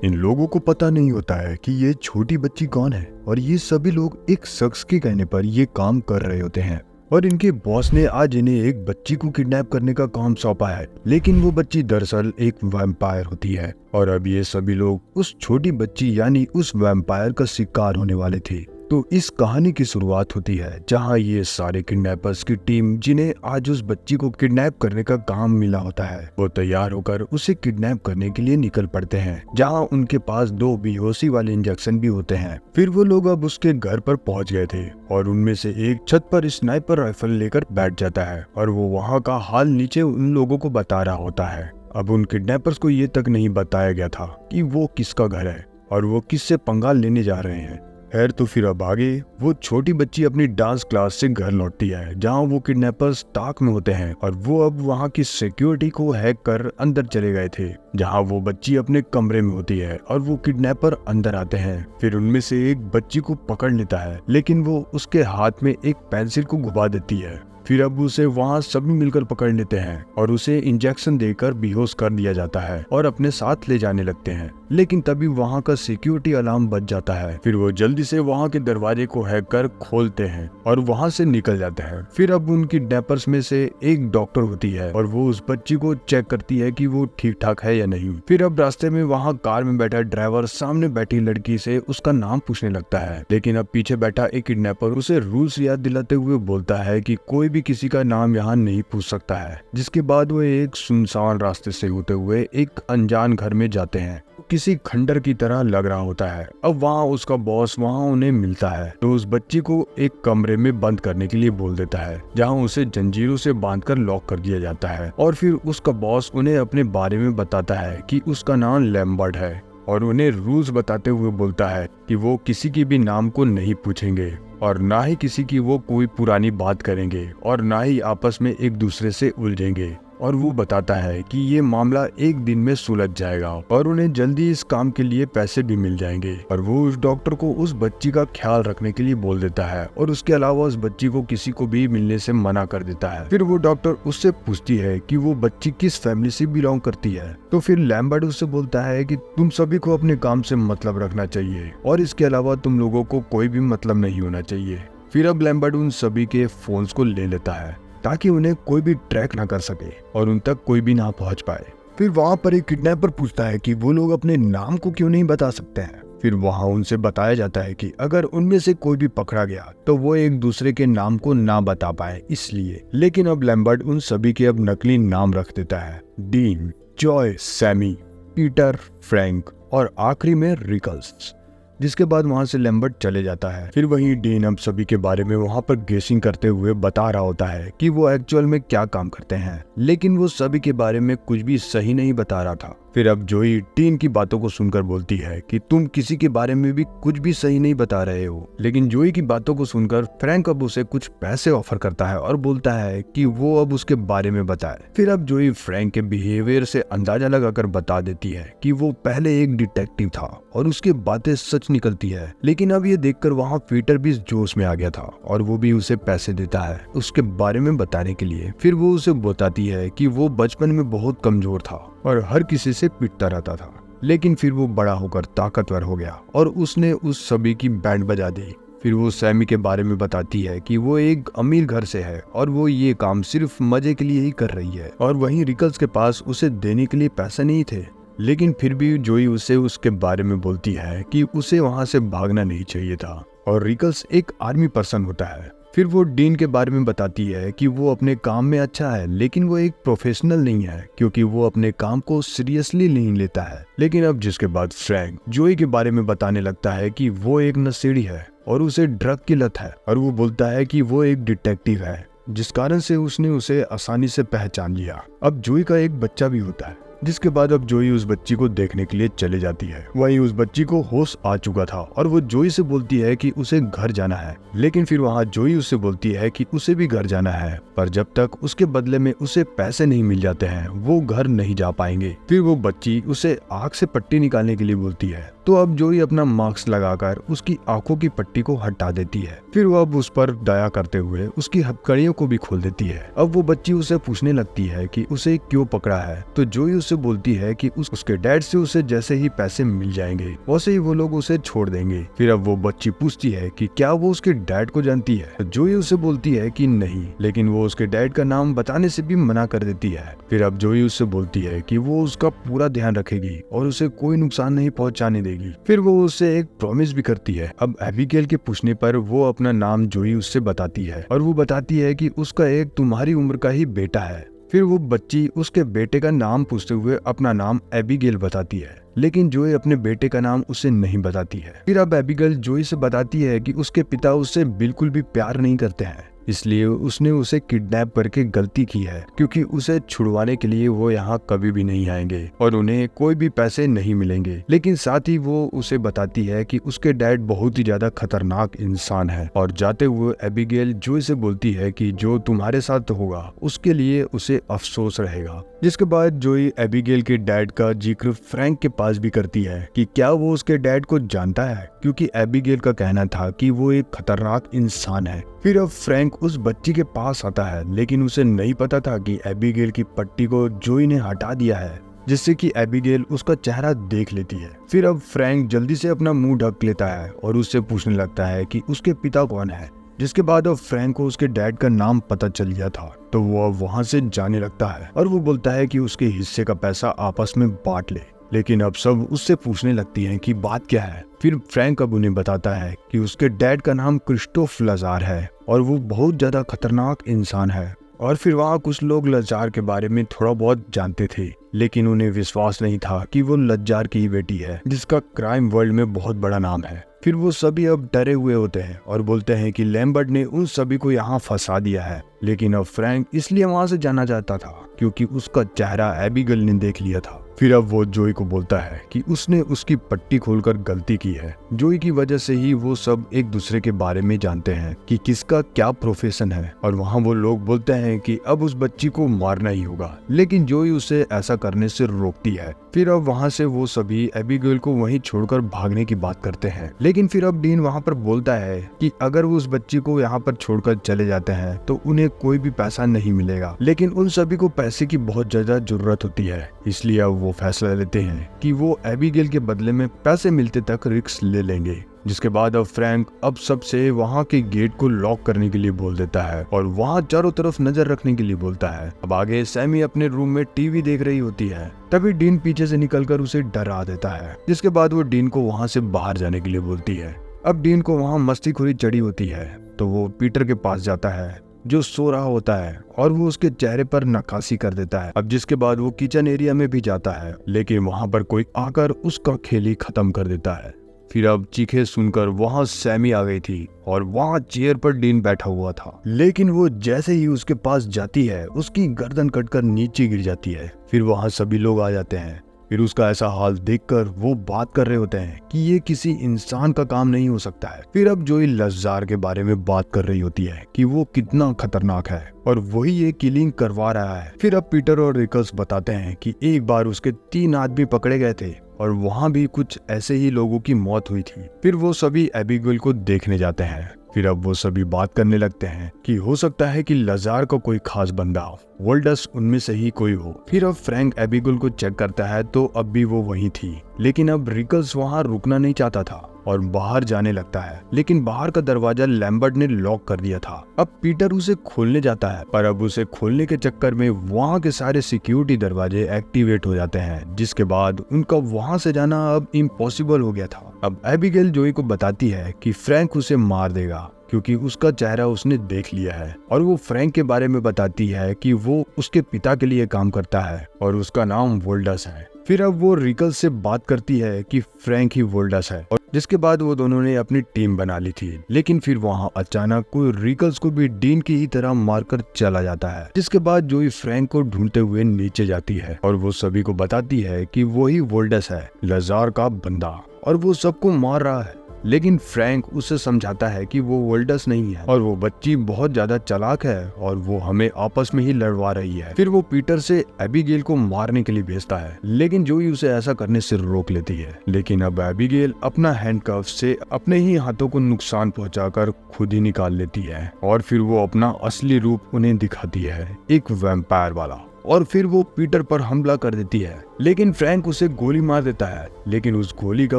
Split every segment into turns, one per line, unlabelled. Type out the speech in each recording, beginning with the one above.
इन लोगों को पता नहीं होता है कि ये छोटी बच्ची कौन है और ये सभी लोग एक शख्स के कहने पर ये काम कर रहे होते हैं और इनके बॉस ने आज इन्हें एक बच्ची को किडनैप करने का काम सौंपा है, लेकिन वो बच्ची दरअसल एक वैम्पायर होती है और अब ये सभी लोग उस छोटी बच्ची यानी उस वैम्पायर का शिकार होने वाले थे। तो इस कहानी की शुरुआत होती है जहां ये सारे किडनैपर्स की टीम, जिन्हें आज उस बच्ची को किडनैप करने का काम मिला होता है, वो तैयार होकर उसे किडनैप करने के लिए निकल पड़ते हैं, जहां उनके पास 2 बेहोशी वाले इंजेक्शन भी होते हैं। फिर वो लोग अब उसके घर पर पहुंच गए थे और उनमें से एक छत पर स्नाइपर राइफल लेकर बैठ जाता है और वो वहाँ का हाल नीचे उन लोगों को बता रहा होता है। अब उन किडनैपर्स को ये तक नहीं बताया गया था कि वो किसका घर है और वो किससे पंगा लेने जा रहे हैं। खैर, तो फिर अब आगे वो छोटी बच्ची अपनी डांस क्लास से घर लौटती है, जहां वो किडनैपर्स ताक में होते हैं और वो अब वहां की सिक्योरिटी को हैक कर अंदर चले गए थे, जहां वो बच्ची अपने कमरे में होती है और वो किडनैपर अंदर आते हैं। फिर उनमें से एक बच्ची को पकड़ लेता है, लेकिन वो उसके हाथ में एक पेंसिल को घुमा देती है। फिर अब उसे वहाँ सभी मिलकर पकड़ लेते हैं और उसे इंजेक्शन देकर बेहोश कर दिया जाता है और अपने साथ ले जाने लगते हैं, लेकिन तभी वहाँ का सिक्योरिटी अलार्म बज जाता है। फिर वो जल्दी से वहाँ के दरवाजे को हैक कर खोलते हैं और वहाँ से निकल जाते हैं। फिर अब उन किडनैपर्स में से एक डॉक्टर होती है और वो उस बच्ची को चेक करती है कि वो ठीक ठाक है या नहीं। फिर अब रास्ते में वहाँ कार में बैठा ड्राइवर सामने बैठी लड़की से उसका नाम पूछने लगता है, लेकिन अब पीछे बैठा एक किडनैपर उसे रूल्स याद दिलाते हुए बोलता है कि कोई भी किसी का नाम यहाँ नहीं पूछ सकता है। जिसके बाद वो एक सुनसान रास्ते से होते हुए एक अनजान घर में जाते हैं, किसी खंडर की तरह लग रहा होता है। अब वहाँ उसका बॉस वहाँ उन्हें मिलता है, तो उस बच्ची को एक कमरे में बंद करने के लिए बोल देता है, जहाँ उसे जंजीरों से बांधकर लॉक कर दिया जाता है। और फिर उसका बॉस उन्हें अपने बारे में बताता है कि उसका नाम लैम्बर्ट है और उन्हें रूल्स बताते हुए बोलता है कि वो किसी की भी नाम को नहीं पूछेंगे और ना ही किसी की वो कोई पुरानी बात करेंगे और ना ही आपस में एक दूसरे से उलझेंगे। और वो बताता है कि ये मामला एक दिन में सुलझ जाएगा और उन्हें जल्दी इस काम के लिए पैसे भी मिल जाएंगे। और वो उस डॉक्टर को उस बच्ची का ख्याल रखने के लिए बोल देता है और उसके अलावा उस बच्ची को किसी को भी मिलने से मना कर देता है। फिर वो डॉक्टर उससे पूछती है कि वो बच्ची किस फैमिली से बिलोंग करती है, तो फिर लैम्बर्ट उससे बोलता है कि तुम सभी को अपने काम से मतलब रखना चाहिए और इसके अलावा तुम लोगों को कोई भी मतलब नहीं होना चाहिए। फिर अब लैम्बर्ट उन सभी के फोन्स को ले लेता है ताकि उन्हें कोई भी ट्रैक ना कर सके और उन तक कोई भी ना पहुंच पाए। फिर वहाँ पर एक किडनैपर पूछता है कि वो लोग अपने नाम को क्यों नहीं बता सकते हैं। फिर वहाँ उनसे बताया जाता है कि अगर उनमें से कोई भी पकड़ा गया तो वो एक दूसरे के नाम को ना बता पाए इसलिए। लेकिन अब लैम्बर्ट उन सभी के अब नकली नाम रख देता है, Dean, Joy, Sammy, Peter, Frank और आखिरी में रिकल्स। जिसके बाद वहां से लैम्बर्ट चले जाता है। फिर वहीं डीन अब सभी के बारे में वहां पर गेसिंग करते हुए बता रहा होता है कि वो एक्चुअल में क्या काम करते हैं, लेकिन वो सभी के बारे में कुछ भी सही नहीं बता रहा था। फिर अब जोई डीन की बातों को सुनकर बोलती है कि तुम किसी के बारे में भी कुछ भी सही नहीं बता रहे हो। लेकिन जोई की बातों को सुनकर फ्रैंक अब उसे कुछ पैसे ऑफर करता है और बोलता है कि वो अब उसके बारे में बताए। फिर अब जोई फ्रैंक के बिहेवियर से अंदाजा लगाकर बता देती है कि वो पहले एक डिटेक्टिव था और उसकी बातें सच निकलती है। लेकिन अब ये देखकर वहाँ पीटर भी जोश में आ गया था और वो भी उसे पैसे देता है उसके बारे में बताने के लिए। फिर वो उसे बताती है कि वो बचपन में बहुत कमजोर था और हर किसी से पिटता रहता था, लेकिन फिर वो बड़ा होकर ताकतवर हो गया और उसने उस सभी की बैंड बजा दी। फिर वो सैमी के बारे में बताती है कि वो एक अमीर घर से है और वो ये काम सिर्फ मजे के लिए ही कर रही है। और वहीं रिकल्स के पास उसे देने के लिए पैसे नहीं थे, लेकिन फिर भी जोई उसे उसके बारे में बोलती है कि उसे वहां से भागना नहीं चाहिए था और रिकल्स एक आर्मी पर्सन होता है। फिर वो डीन के बारे में बताती है कि वो अपने काम में अच्छा है, लेकिन वो एक प्रोफेशनल नहीं है क्योंकि वो अपने काम को सीरियसली नहीं लेता है। लेकिन अब जिसके बाद फ्रैंक जोई के बारे में बताने लगता है कि वो एक नशेड़ी है और उसे ड्रग की लत है और वो बोलता है कि वो एक डिटेक्टिव है, जिस कारण से उसने उसे आसानी से पहचान लिया। अब जोई का एक बच्चा भी होता है, जिसके बाद अब जोई उस बच्ची को देखने के लिए चले जाती है। वहीं उस बच्ची को होश आ चुका था और वो जोई से बोलती है कि उसे घर जाना है, लेकिन फिर वहाँ जोई उससे बोलती है कि उसे भी घर जाना है, पर जब तक उसके बदले में उसे पैसे नहीं मिल जाते हैं वो घर नहीं जा पाएंगे। फिर वो बच्ची उसे आँख से पट्टी निकालने के लिए बोलती है तो अब जोई अपना मास्क लगाकर उसकी आंखों की पट्टी को हटा देती है। फिर वो अब उस पर दया करते हुए उसकी हथकड़ियों को भी खोल देती है। अब वो बच्ची उसे पूछने लगती है कि उसे क्यों पकड़ा है, तो जोई उससे बोलती है कि उसके डैड से उसे जैसे ही पैसे मिल जाएंगे वैसे ही वो लोग उसे छोड़ देंगे। फिर अब वो बच्ची पूछती है कि क्या वो उसके डैड को जानती है, तो जोई उसे बोलती है कि नहीं, लेकिन वो उसके डैड का नाम बताने से भी मना कर देती है। फिर अब जोई उससे बोलती है कि वो उसका पूरा ध्यान रखेगी और उसे कोई नुकसान नहीं पहुंचाने देगी। फिर वो उससे एक प्रॉमिस भी करती है। अब एबिगेल के पूछने पर वो अपना नाम जोई उससे बताती है और वो बताती है कि उसका एक तुम्हारी उम्र का ही बेटा है। फिर वो बच्ची उसके बेटे का नाम पूछते हुए अपना नाम एबिगेल बताती है, लेकिन जोई अपने बेटे का नाम उसे नहीं बताती है। फिर अब एबिगेल जोई से बताती है कि उसके पिता उससे बिल्कुल भी प्यार नहीं करते हैं, इसलिए उसने उसे किडनैप करके गलती की है, क्योंकि उसे छुड़वाने के लिए वो यहाँ कभी भी नहीं आएंगे और उन्हें कोई भी पैसे नहीं मिलेंगे। लेकिन साथ ही वो उसे बताती है कि उसके डैड बहुत ही ज्यादा खतरनाक इंसान है। और जाते हुए एबिगेल जोई से बोलती है कि जो तुम्हारे साथ होगा उसके लिए उसे अफसोस रहेगा। जिसके बाद जोई एबिगेल के डैड का जिक्र फ्रैंक के पास भी करती है कि क्या वो उसके डैड को जानता है, क्योंकि एबिगेल का कहना था कि वो एक खतरनाक इंसान है। फिर अब फ्रैंक उस बच्ची के पास आता है, लेकिन उसे नहीं पता था कि एबिगेल की पट्टी को जोई ने हटा दिया है, जिससे कि एबिगेल उसका चेहरा देख लेती है। फिर अब फ्रैंक जल्दी से अपना मुंह ढक लेता है और उससे पूछने लगता है कि उसके पिता कौन है। जिसके बाद अब फ्रैंक को उसके डैड का नाम पता चल गया था, तो वो अब वहाँ से जाने लगता है और वो बोलता है कि उसके हिस्से का पैसा आपस में बांट ले। लेकिन अब सब उससे पूछने लगती हैं कि बात क्या है। फिर फ्रैंक अब उन्हें बताता है कि उसके डैड का नाम क्रिस्टोफ लजार है और वो बहुत ज्यादा खतरनाक इंसान है। और फिर वहाँ कुछ लोग लजार के बारे में थोड़ा बहुत जानते थे, लेकिन उन्हें विश्वास नहीं था कि वो लजार की ही बेटी है, जिसका क्राइम वर्ल्ड में बहुत बड़ा नाम है। फिर वो सभी अब डरे हुए होते हैं और बोलते हैं कि लैम्बर्ट ने उन सभी को यहाँ फंसा दिया है। लेकिन अब फ्रैंक इसलिए वहाँ से जाना चाहता था क्योंकि उसका चेहरा एबिगेल ने देख लिया था। फिर अब वो जोई को बोलता है कि उसने उसकी पट्टी खोलकर गलती की है। जोई की वजह से ही वो सब एक दूसरे के बारे में जानते हैं कि किसका क्या प्रोफेशन है, और वहाँ वो लोग बोलते हैं कि अब उस बच्ची को मारना ही होगा, लेकिन जोई उसे ऐसा करने से रोकती है। फिर अब वहाँ से वो सभी एबिगेल को वहीं छोड़कर भागने की बात करते हैं। लेकिन फिर अब डीन वहाँ पर बोलता है कि अगर वो उस बच्ची को यहाँ पर छोड़कर चले जाते हैं तो उन्हें कोई भी पैसा नहीं मिलेगा, लेकिन उन सभी को पैसे की बहुत ज्यादा जरूरत होती है। इसलिए अब वो फैसला लेते हैं कि वो एबिगेल के बदले में पैसे मिलते तक रिस्क ले लेंगे। जिसके बाद अब फ्रैंक अब सबसे वहाँ के गेट को लॉक करने के लिए बोल देता है और वहाँ चारों तरफ नजर रखने के लिए बोलता है। अब आगे सैमी अपने रूम में टीवी देख रही होती है, तभी डीन पीछे से निकलकर उसे डरा देता है। जिसके बाद वो डीन को वहाँ से बाहर जाने के लिए बोलती है। अब डीन को वहाँ मस्तीखोरी चढ़ी होती है, तो वो पीटर के पास जाता है जो सो रहा होता है और वो उसके चेहरे पर नक्काशी कर देता है। अब जिसके बाद वो किचन एरिया में भी जाता है, लेकिन वहाँ पर कोई आकर उसका खेल ही खत्म कर देता है। फिर अब चीखे सुनकर वहाँ सैमी आ गई थी और वहाँ चेयर पर डीन बैठा हुआ था, लेकिन वो जैसे ही उसके पास जाती है उसकी गर्दन कटकर नीचे गिर जाती है। फिर वहाँ सभी लोग आ जाते हैं। फिर उसका ऐसा हाल देखकर वो बात कर रहे होते हैं कि ये किसी इंसान का काम नहीं हो सकता है। फिर अब जोई लजार के बारे में बात कर रही होती है कि वो कितना खतरनाक है और वही ये किलिंग करवा रहा है। फिर अब पीटर और रिकल्स बताते हैं कि एक बार उसके 3 आदमी पकड़े गए थे और वहाँ भी कुछ ऐसे ही लोगों की मौत हुई थी। फिर वो सभी एबिगेल को देखने जाते हैं। फिर अब वो सभी बात करने लगते हैं कि हो सकता है कि लजार का कोई खास बंदा हो, वोल्डस उनमें से ही कोई हो। फिर अब फ्रैंक एबिगेल को चेक करता है तो अब भी वो वहीं थी, लेकिन अब रिकल्स वहाँ रुकना नहीं चाहता था और बाहर जाने लगता है, लेकिन बाहर का दरवाजा लैम्बर्ट ने लॉक कर दिया था। अब पीटर उसे खोलने जाता है, पर अब उसे खोलने के चक्कर में वहाँ के सारे सिक्योरिटी दरवाजे एक्टिवेट हो जाते हैं, जिसके बाद उनका वहाँ से जाना अब इम्पॉसिबल हो गया था। अब एबिगेल जोई को बताती है कि फ्रैंक उसे मार देगा क्योंकि उसका चेहरा उसने देख लिया है, और वो फ्रैंक के बारे में बताती है कि वो उसके पिता के लिए काम करता है और उसका नाम वोल्डस है। फिर अब वो रिकल्स से बात करती है कि फ्रैंक ही वोल्डस है, और जिसके बाद वो दोनों ने अपनी टीम बना ली थी। लेकिन फिर वहाँ अचानक कोई रिकल्स को भी डीन की ही तरह मारकर चला जाता है। जिसके बाद जोई फ्रैंक को ढूंढते हुए नीचे जाती है और वो सभी को बताती है कि वो ही वोल्डस है, लजार का बंदा, और वो सबको मार रहा है। लेकिन फ्रैंक उसे समझाता है कि वो वोल्डस नहीं है और वो बच्ची बहुत ज्यादा चालाक है और वो हमें आपस में ही लड़वा रही है। फिर वो पीटर से एबिगेल को मारने के लिए भेजता है, लेकिन जोई उसे ऐसा करने से रोक लेती है। लेकिन अब एबिगेल अपना हैंडकफ से अपने ही हाथों को नुकसान पहुंचाकर खुद ही निकाल लेती है और फिर वो अपना असली रूप उन्हें दिखाती है, एक वैम्पायर वाला। और फिर वो पीटर पर हमला कर देती है, लेकिन फ्रैंक उसे गोली मार देता है, लेकिन उस गोली का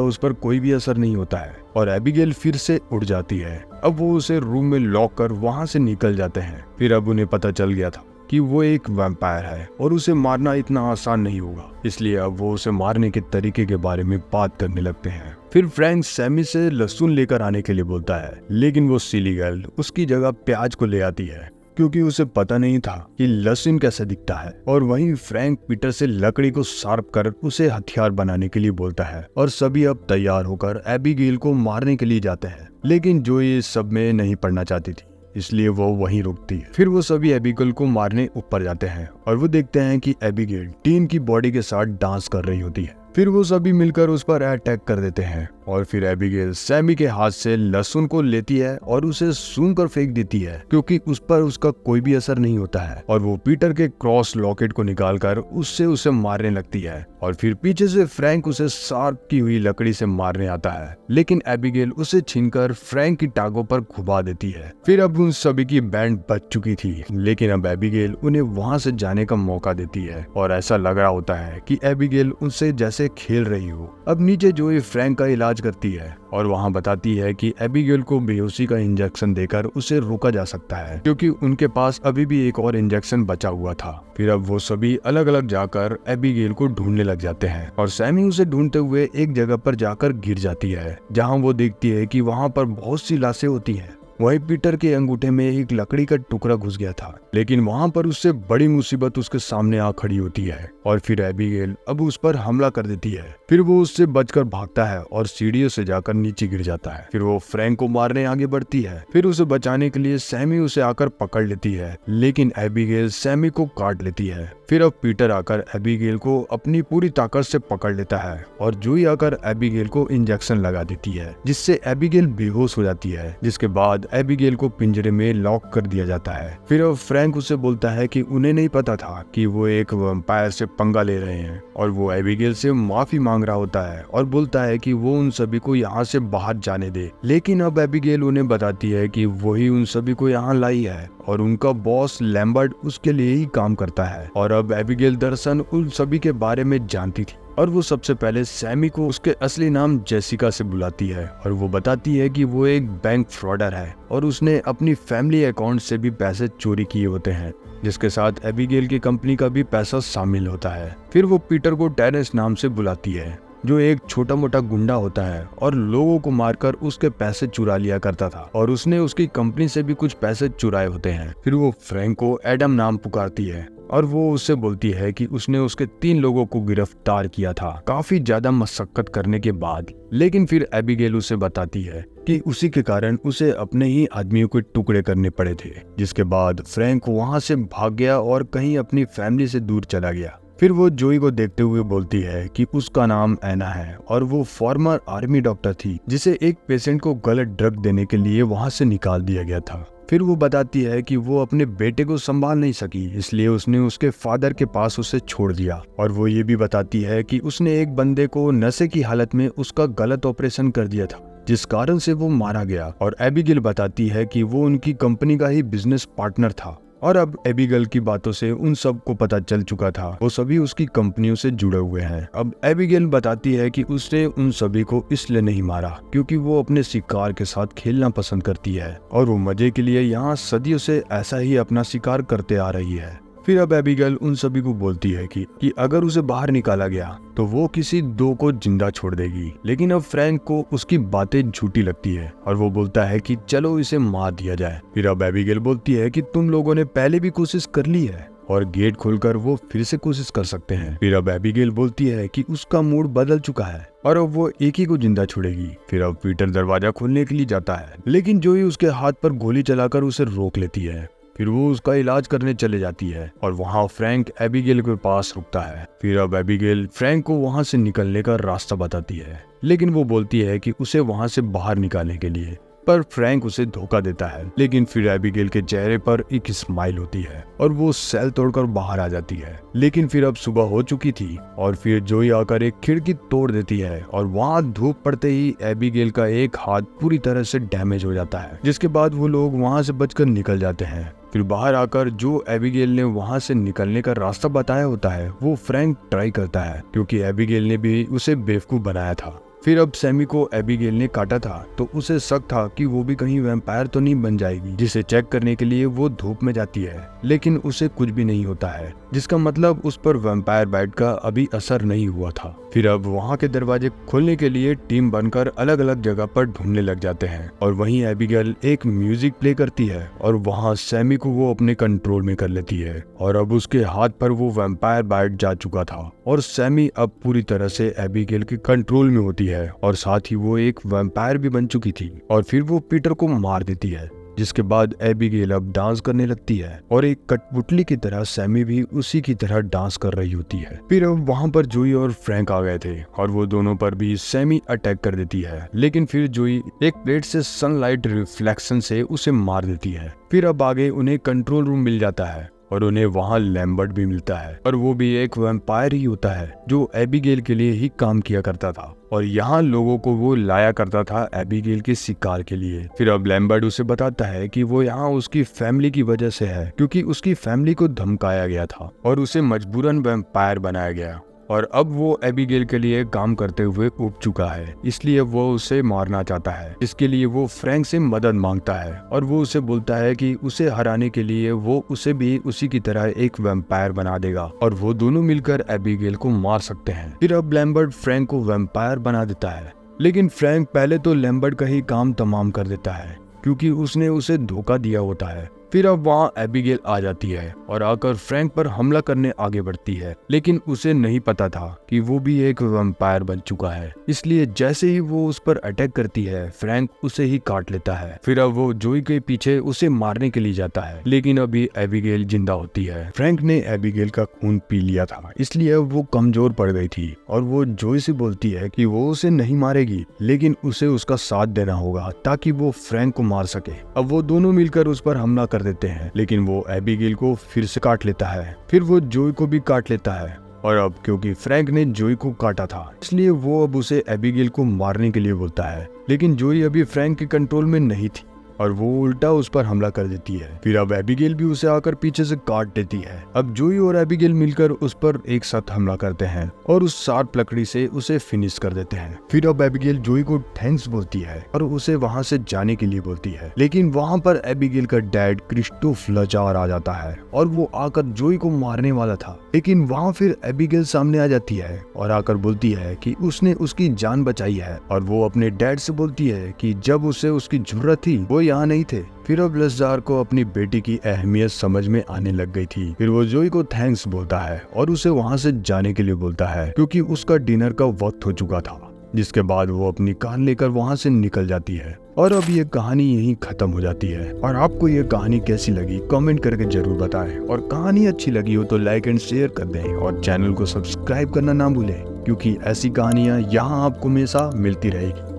उस पर कोई भी असर नहीं होता है और एबिगेल फिर से उड़ जाती है। अब वो उसे रूम में लॉक कर वहां से निकल जाते हैं। फिर अब उन्हें पता चल गया था कि वो एक वैम्पायर है और उसे मारना इतना आसान नहीं होगा, इसलिए अब वो उसे मारने के तरीके के बारे में बात करने लगते हैं। फिर फ्रैंक सैमी से लहसुन लेकर आने के लिए बोलता है, लेकिन वो सिली गर्ल उसकी जगह प्याज को ले आती है क्योंकि उसे पता नहीं था कि लहसुन कैसे दिखता है। और वहीं फ्रैंक पीटर से लकड़ी को शार्प कर उसे हथियार बनाने के लिए बोलता है और सभी अब तैयार होकर एबिगेल को मारने के लिए जाते हैं, लेकिन जोई इस सब में नहीं पड़ना चाहती थी, इसलिए वो वहीं रुकती है। फिर वो सभी एबिगेल को मारने ऊपर जाते हैं और वो देखते हैं कि एबिगेल टीन की बॉडी के साथ डांस कर रही होती है। फिर वो सभी मिलकर उस पर अटैक कर देते हैं और फिर एबिगेल सैमी के हाथ से लहसुन को लेती है और उसे सूंघ कर फेंक देती है क्योंकि उस पर उसका कोई भी असर नहीं होता है। और वो पीटर के क्रॉस लॉकेट को निकालकर उससे उसे मारने लगती है और फिर पीछे से फ्रैंक उसे शार्प की हुई लकड़ी से मारने आता है, लेकिन एबिगेल उसे छीनकर फ्रैंक की टांगों पर घुमा देती है। फिर अब उन सभी की बैंड बच चुकी थी, लेकिन अब एबिगेल उन्हें वहां से जाने का मौका देती है और ऐसा लग रहा होता है कि एबिगेल उनसे जैसे खेल रही हो। अब नीचे जोई फ्रैंक का इलाज करती है और वहां बताती है कि एबिगेल को बेहोशी का इंजेक्शन देकर उसे रोका जा सकता है क्योंकि उनके पास अभी भी एक और इंजेक्शन बचा हुआ था। फिर अब वो सभी अलग अलग जाकर एबिगेल को ढूंढने लग जाते हैं और सैमी उसे ढूंढते हुए एक जगह पर जाकर गिर जाती है, जहां वो देखती है कि वहां पर बहुत सी लाशें होती हैं। वहीं पीटर के अंगूठे में एक लकड़ी का टुकड़ा घुस गया था, लेकिन वहां पर उससे बड़ी मुसीबत उसके सामने आ खड़ी होती है और फिर एबिगेल अब उस पर हमला कर देती है। फिर वो उससे बचकर भागता है और सीढ़ियों से जाकर नीचे गिर जाता है। फिर वो फ्रैंक को मारने आगे बढ़ती है। फिर उसे बचाने के लिए सैमी उसे आकर पकड़ लेती है, लेकिन एबिगेल सैमी को काट लेती है। फिर अब पीटर आकर एबिगेल को अपनी पूरी ताकत से पकड़ लेता है और जोई आकर एबिगेल को इंजेक्शन लगा देती है, जिससे एबिगेल बेहोश हो जाती है, जिसके बाद एबिगेल को पिंजरे में लॉक कर दिया जाता है। फिर अब फ्रैंक उसे बोलता है कि उन्हें नहीं पता था कि वो एक वैम्पायर से पंगा ले रहे हैं और वो एबिगेल से माफी मांग रहा होता है और बोलता है कि वो उन सभी को यहाँ से बाहर जाने दे। लेकिन अब एबिगेल उन्हें बताती है कि वही उन सभी को यहाँ लाई है और उनका बॉस लैम्बर्ट उसके लिए ही काम करता है। और अब एबिगेल दरअसल उन सभी के बारे में जानती थी और वो सबसे पहले सैमी को उसके असली नाम जेसिका से बुलाती है और वो बताती है कि वो एक बैंक फ्रॉडर है और उसने अपनी फैमिली अकाउंट से भी पैसे चोरी किए होते हैं, जिसके साथ एबिगेल की कंपनी का भी पैसा शामिल होता है। फिर वो पीटर को टेरेंस नाम से बुलाती है, जो एक छोटा मोटा गुंडा होता है और लोगों को मारकर उसके पैसे चुरा लिया करता था और उसने उसकी कंपनी से भी कुछ पैसे चुराए होते हैं। फिर वो फ्रैंक को एडम नाम पुकारती है और वो उससे बोलती है कि उसने उसके 3 लोगों को गिरफ्तार किया था काफी ज्यादा मशक्कत करने के बाद। लेकिन फिर एबिगेल उसे बताती है कि उसी के कारण उसे अपने ही आदमियों के टुकड़े करने पड़े थे, जिसके बाद फ्रैंक वहां से भाग गया और कहीं अपनी फैमिली से दूर चला गया। फिर वो जोई को देखते हुए बोलती है कि उसका नाम एना है और वो फॉर्मर आर्मी डॉक्टर थी, जिसे एक पेशेंट को गलत ड्रग देने के लिए वहां से निकाल दिया गया था। फिर वो बताती है कि वो अपने बेटे को संभाल नहीं सकी, इसलिए उसने उसके फादर के पास उसे छोड़ दिया। और वो ये भी बताती है कि उसने एक बंदे को नशे की हालत में उसका गलत ऑपरेशन कर दिया था, जिस कारण से वो मारा गया। और एबिगेल बताती है कि वो उनकी कंपनी का ही बिजनेस पार्टनर था और अब एबिगेल की बातों से उन सब को पता चल चुका था, वो सभी उसकी कंपनियों से जुड़े हुए हैं। अब एबिगेल बताती है कि उसने उन सभी को इसलिए नहीं मारा क्योंकि वो अपने शिकार के साथ खेलना पसंद करती है और वो मजे के लिए यहाँ सदियों से ऐसा ही अपना शिकार करते आ रही है। फिर अब एबिगेल उन सभी को बोलती है कि अगर उसे बाहर निकाला गया तो वो किसी 2 को जिंदा छोड़ देगी। लेकिन अब फ्रैंक को उसकी बातें झूठी लगती है और वो बोलता है कि चलो इसे मार दिया जाए। फिर अब एबिगेल बोलती है कि तुम लोगों ने पहले भी कोशिश कर ली है और गेट खोलकर वो फिर से कोशिश कर सकते हैं। फिर अब एबिगेल बोलती है कि उसका मूड बदल चुका है और अब वो एक ही को जिंदा छोड़ेगी। फिर अब पीटर दरवाजा खोलने के लिए जाता है, लेकिन जोई उसके हाथ पर गोली चलाकर उसे रोक लेती है फिर वो उसका इलाज करने चले जाती है और वहाँ फ्रैंक एबिगेल के पास रुकता है। फिर अब एबिगेल फ्रैंक को वहाँ से निकलने का रास्ता बताती है, लेकिन वो बोलती है कि उसे वहाँ से बाहर निकालने के लिए, पर फ्रैंक उसे धोखा देता है। लेकिन फिर एबिगेल के चेहरे पर एक स्माइल होती है और वो सेल तोड़कर बाहर आ जाती है। लेकिन फिर अब सुबह हो चुकी थी और फिर जोई आकर एक खिड़की तोड़ देती है और वहाँ धूप पड़ते ही एबिगेल का एक हाथ पूरी तरह से डैमेज हो जाता है, जिसके बाद वो लोग वहाँ से बचकर निकल जाते हैं। फिर बाहर आकर जो एबिगेल ने वहाँ से निकलने का रास्ता बताया होता है वो फ्रैंक ट्राई करता है, क्योंकि एबिगेल ने भी उसे बेवकूफ बनाया था। फिर अब सैमी को एबिगेल ने काटा था तो उसे शक था कि वो भी कहीं वैम्पायर तो नहीं बन जाएगी, जिसे चेक करने के लिए वो धूप में जाती है। लेकिन उसे कुछ भी नहीं होता है, जिसका मतलब उस पर वैम्पायर बाइट का अभी असर नहीं हुआ था। फिर अब वहाँ के दरवाजे खोलने के लिए टीम बनकर अलग अलग जगह पर ढूंढने लग जाते हैं और वहीं एबिगेल एक म्यूजिक प्ले करती है और वहाँ सैमी को वो अपने कंट्रोल में कर लेती है और अब उसके हाथ पर वो वैम्पायर बाइट जा चुका था और सैमी अब पूरी तरह से एबिगेल के कंट्रोल में होती है और साथ ही वो एक वैम्पायर भी बन चुकी थी और फिर वो पीटर को मार देती है, जिसके बाद एबिगेल अब डांस करने लगती है और एक कठपुतली की तरह सैमी भी उसी की तरह डांस कर रही होती है। फिर अब वहाँ पर जोई और फ्रैंक आ गए थे और वो दोनों पर भी सैमी अटैक कर देती है, लेकिन फिर जोई एक प्लेट से सनलाइट रिफ्लेक्शन से उसे मार देती है। फिर अब आगे उन्हें कंट्रोल रूम मिल जाता है और उन्हें वहाँ लैम्बर्ट भी मिलता है और वो भी एक वैम्पायर ही होता है जो एबिगेल के लिए ही काम किया करता था और यहाँ लोगों को वो लाया करता था एबिगेल के शिकार के लिए। फिर अब लैम्बर्ट उसे बताता है कि वो यहाँ उसकी फैमिली की वजह से है, क्योंकि उसकी फैमिली को धमकाया गया था और उसे मजबूरन वैम्पायर बनाया गया और अब वो एबिगेल के लिए काम करते हुए उब चुका है, इसलिए वो उसे मारना चाहता है। इसके लिए वो फ्रैंक से मदद मांगता है और वो उसे बोलता है कि उसे हराने के लिए वो उसे भी उसी की तरह एक वैम्पायर बना देगा और वो दोनों मिलकर एबिगेल को मार सकते हैं। फिर अब लैम्बर्ट फ्रैंक को वैम्पायर बना देता है, लेकिन फ्रैंक पहले तो लैम्बर्ट का ही काम तमाम कर देता है, क्योंकि उसने उसे धोखा दिया होता है। फिर अब वहाँ एबिगेल आ जाती है और आकर फ्रैंक पर हमला करने आगे बढ़ती है, लेकिन उसे नहीं पता था कि वो भी एक वैम्पायर बन चुका है, इसलिए जैसे ही वो उस पर अटैक करती है फ्रैंक उसे ही काट लेता है। फिर अब वो जोई के पीछे उसे मारने के लिए जाता है, लेकिन अभी एबिगेल जिंदा होती है। फ्रैंक ने एबिगेल का खून पी लिया था, इसलिए अब वो कमजोर पड़ गई थी और वो जोई से बोलती है कि वो उसे नहीं मारेगी, लेकिन उसे उसका साथ देना होगा ताकि वो फ्रैंक को मार सके। अब वो दोनों मिलकर उस पर हमला कर देते हैं, लेकिन वो एबिगेल को फिर से काट लेता है। फिर वो जोई को भी काट लेता है और अब क्योंकि फ्रैंक ने जोई को काटा था, इसलिए वो अब उसे एबिगेल को मारने के लिए बोलता है, लेकिन जोई अभी फ्रैंक के कंट्रोल में नहीं थी और वो उल्टा उस पर हमला कर देती है। फिर अब एबिगेल भी उसे आकर पीछे से काट देती है। अब जोई और एबिगेल मिलकर उस पर एक साथ हमला करते हैं और उस शार्प लकड़ी से उसे फिनिश कर देते हैं। फिर अब एबिगेल जोई को थैंक्स बोलती है और उसे वहाँ से जाने के लिए बोलती है, लेकिन वहाँ पर एबिगेल का डैड क्रिस्टोफ लाचार आ जाता है और वो आकर जोई को मारने वाला था, लेकिन वहाँ फिर एबिगेल सामने आ जाती है और आकर बोलती है कि उसने उसकी जान बचाई है और वो अपने डैड से बोलती है कि जब उसे उसकी जरूरत थी वो यहाँ नहीं थे। फिर अब लज़ार को अपनी बेटी की अहमियत समझ में आने लग गई थी। फिर वो जोई को थैंक्स बोलता है और उसे वहाँ से जाने के लिए बोलता है, क्योंकि उसका डिनर का वक्त हो चुका था, जिसके बाद वो अपनी कार लेकर वहाँ से निकल जाती है। और अब ये कहानी यहीं खत्म हो जाती है। और आपको ये कहानी कैसी लगी कमेंट करके जरूर बताएं, और कहानी अच्छी लगी हो तो लाइक एंड शेयर कर दें और चैनल को सब्सक्राइब करना ना भूलें, क्योंकि ऐसी कहानियाँ यहाँ आपको हमेशा मिलती रहेगी।